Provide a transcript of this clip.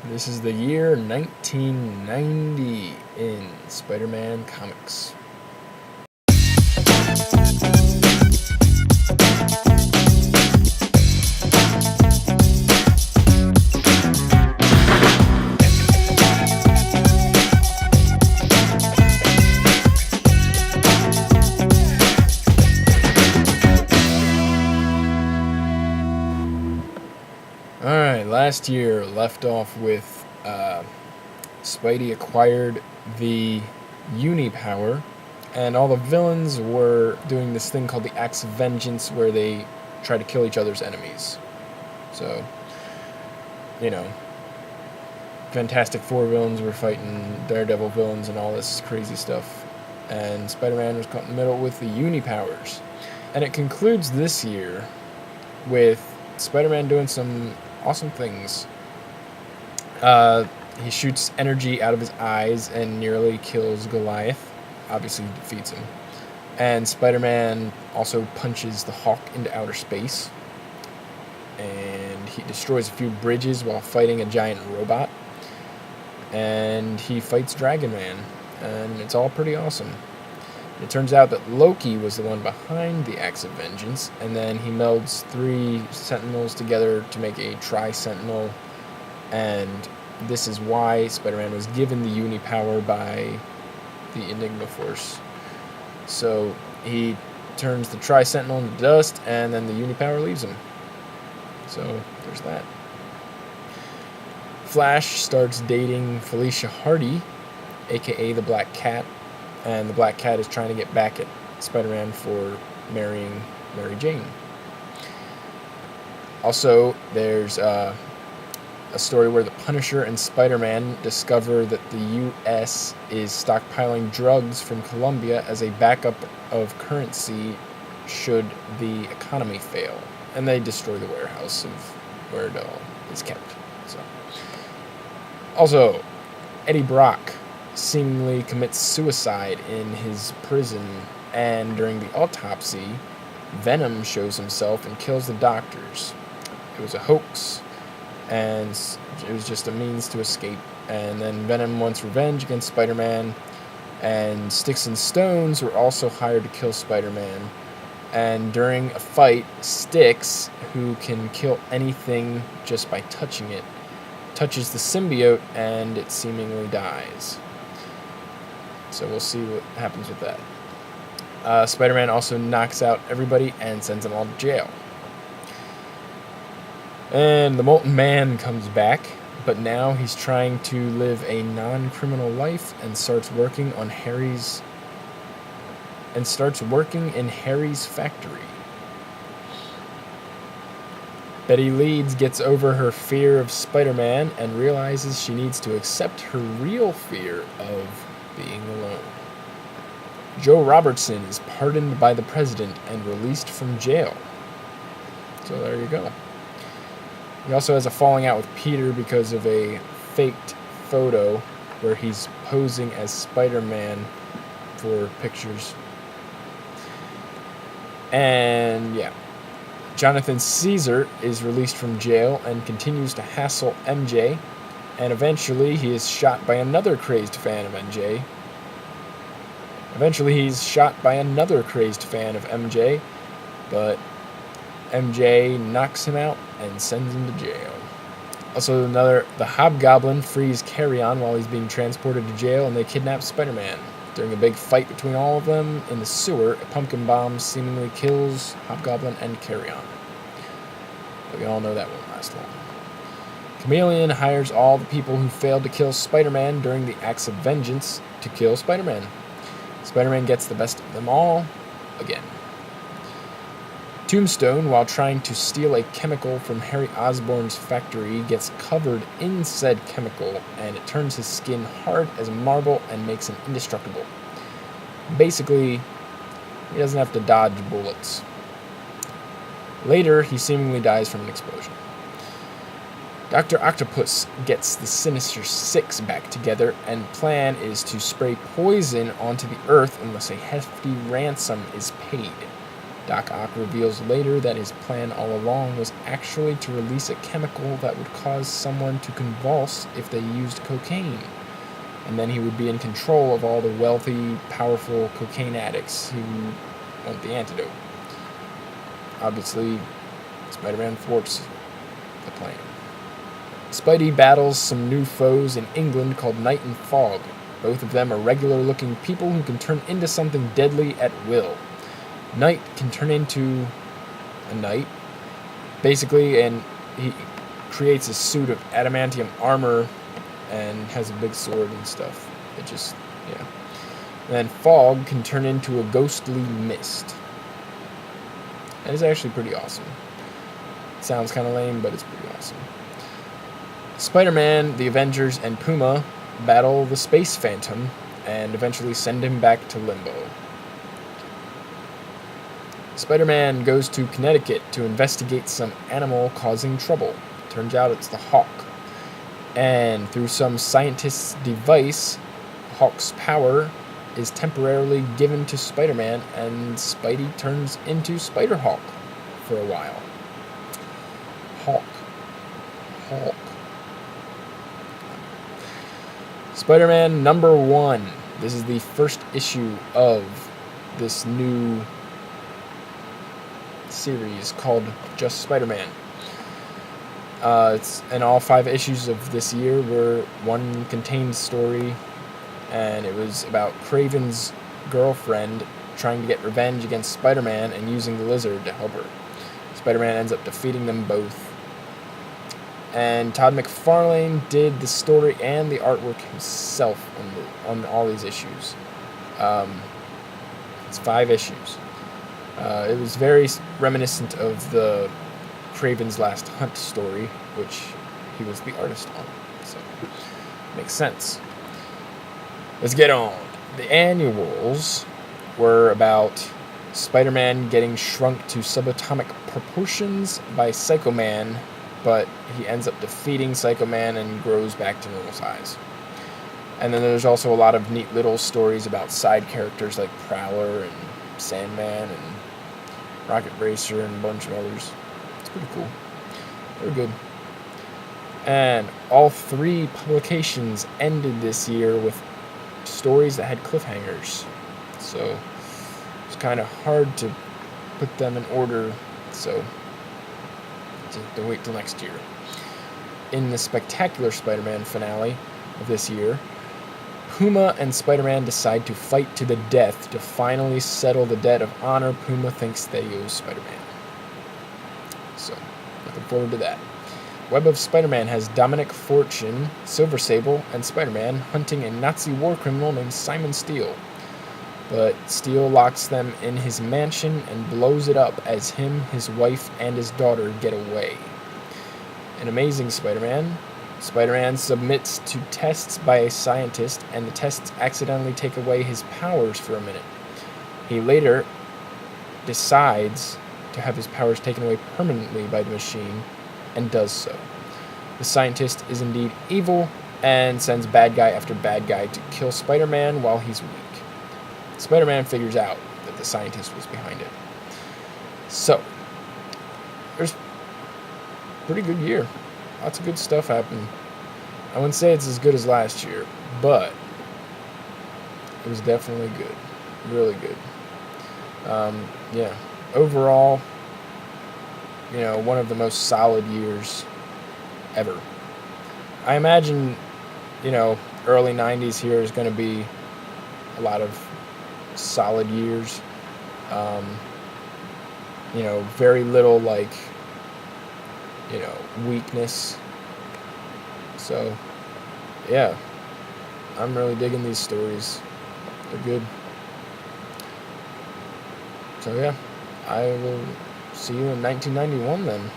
This is the year 1990 in Spider-Man comics. Alright, last year left off with Spidey acquired the Unipower, and all the villains were doing this thing called the Acts of Vengeance, where they try to kill each other's enemies. So, Fantastic Four villains were fighting Daredevil villains and all this crazy stuff. And Spider-Man was caught in the middle with the Unipowers. And it concludes this year with Spider-Man doing some awesome things. He shoots energy out of his eyes and nearly kills Goliath. Obviously defeats him. And Spider-Man also punches the Hawk into outer space. And he destroys a few bridges while fighting a giant robot. And he fights Dragon Man. And it's all pretty awesome. It turns out that Loki was the one behind the Acts of Vengeance, and then he melds 3 Sentinels together to make a Tri-Sentinel, and this is why Spider-Man was given the Unipower by the Enigma Force. So he turns the Tri-Sentinel into dust, and then the Unipower leaves him. So there's that. Flash starts dating Felicia Hardy, aka the Black Cat, and the Black Cat is trying to get back at Spider-Man for marrying Mary Jane. Also, there's a story where the Punisher and Spider-Man discover that the U.S. is stockpiling drugs from Colombia as a backup of currency should the economy fail. And they destroy the warehouse of where it all is kept. So, also, Eddie Brock seemingly commits suicide in his prison, and during the autopsy, Venom shows himself and kills the doctors. It was a hoax, and it was just a means to escape. And then Venom wants revenge against Spider-Man, and Sticks and Stones were also hired to kill Spider-Man. And during a fight, Sticks, who can kill anything just by touching it, touches the symbiote and it seemingly dies. So we'll see what happens with that. Spider-Man also knocks out everybody and sends them all to jail. And the Molten Man comes back, but now he's trying to live a non-criminal life and starts working in Harry's factory. Betty Leeds gets over her fear of Spider-Man and realizes she needs to accept her real fear of being alone. Joe Robertson is pardoned by the president and released from jail. So there you go. He also has a falling out with Peter because of a faked photo where he's posing as Spider-Man for pictures. And yeah, Jonathan Caesar is released from jail and continues to hassle MJ, and eventually he is shot by another crazed fan of MJ. But MJ knocks him out and sends him to jail. Also, the Hobgoblin frees Carrion while he's being transported to jail, and they kidnap Spider-Man. During a big fight between all of them in the sewer, a pumpkin bomb seemingly kills Hobgoblin and Carrion. But we all know that won't last long. Chameleon hires all the people who failed to kill Spider-Man during the Acts of Vengeance to kill Spider-Man. Spider-Man gets the best of them all again. Tombstone, while trying to steal a chemical from Harry Osborn's factory, gets covered in said chemical, and it turns his skin hard as marble and makes him indestructible. Basically, he doesn't have to dodge bullets. Later, he seemingly dies from an explosion. Dr. Octopus gets the Sinister Six back together, and plan is to spray poison onto the Earth unless a hefty ransom is paid. Doc Ock reveals later that his plan all along was actually to release a chemical that would cause someone to convulse if they used cocaine. And then he would be in control of all the wealthy, powerful cocaine addicts who want the antidote. Obviously, Spider-Man thwarts the plan. Spidey battles some new foes in England called Night and Fog. Both of them are regular-looking people who can turn into something deadly at will. Night can turn into a knight, basically, and he creates a suit of adamantium armor and has a big sword and stuff. It just, yeah. And then Fog can turn into a ghostly mist. And it's actually pretty awesome. It sounds kind of lame, but it's pretty awesome. Spider-Man, the Avengers, and Puma battle the Space Phantom and eventually send him back to Limbo. Spider-Man goes to Connecticut to investigate some animal causing trouble. Turns out it's the Hawk. And through some scientist's device, Hawk's power is temporarily given to Spider-Man, and Spidey turns into Spider-Hawk for a while. Hawk. Spider-Man #1. This is the first issue of this new series called Just Spider-Man. And all 5 issues of this year were one contained story, and it was about Kraven's girlfriend trying to get revenge against Spider-Man and using the Lizard to help her. Spider-Man ends up defeating them both. And Todd McFarlane did the story and the artwork himself on all these issues. It's 5 issues. It was very reminiscent of the Kraven's Last Hunt story, which he was the artist on. So, makes sense. Let's get on. The annuals were about Spider-Man getting shrunk to subatomic proportions by Psycho Man, but he ends up defeating Psycho Man and grows back to normal size. And then there's also a lot of neat little stories about side characters like Prowler and Sandman and Rocket Racer and a bunch of others. It's pretty cool. They're good. And all 3 publications ended this year with stories that had cliffhangers. So it's kind of hard to put them in order. So to have to wait till next year. In the Spectacular Spider-Man finale of this year, Puma and Spider-Man decide to fight to the death to finally settle the debt of honor Puma thinks that he owes Spider-Man. So, looking forward to that. Web of Spider-Man has Dominic Fortune, Silver Sable, and Spider-Man hunting a Nazi war criminal named Simon Steele. But Steele locks them in his mansion and blows it up as him, his wife, and his daughter get away. In Amazing Spider-Man, Spider-Man submits to tests by a scientist, and the tests accidentally take away his powers for a minute. He later decides to have his powers taken away permanently by the machine, and does so. The scientist is indeed evil, and sends bad guy after bad guy to kill Spider-Man while he's weak. Spider-Man figures out that the scientist was behind it. So, there's a pretty good year. Lots of good stuff happened. I wouldn't say it's as good as last year, but it was definitely good. Really good. Yeah. Overall, one of the most solid years ever. I imagine, early 90s here is going to be a lot of solid years. Very little, weakness. So, yeah. I'm really digging these stories. They're good. So, yeah. I will see you in 1991 then.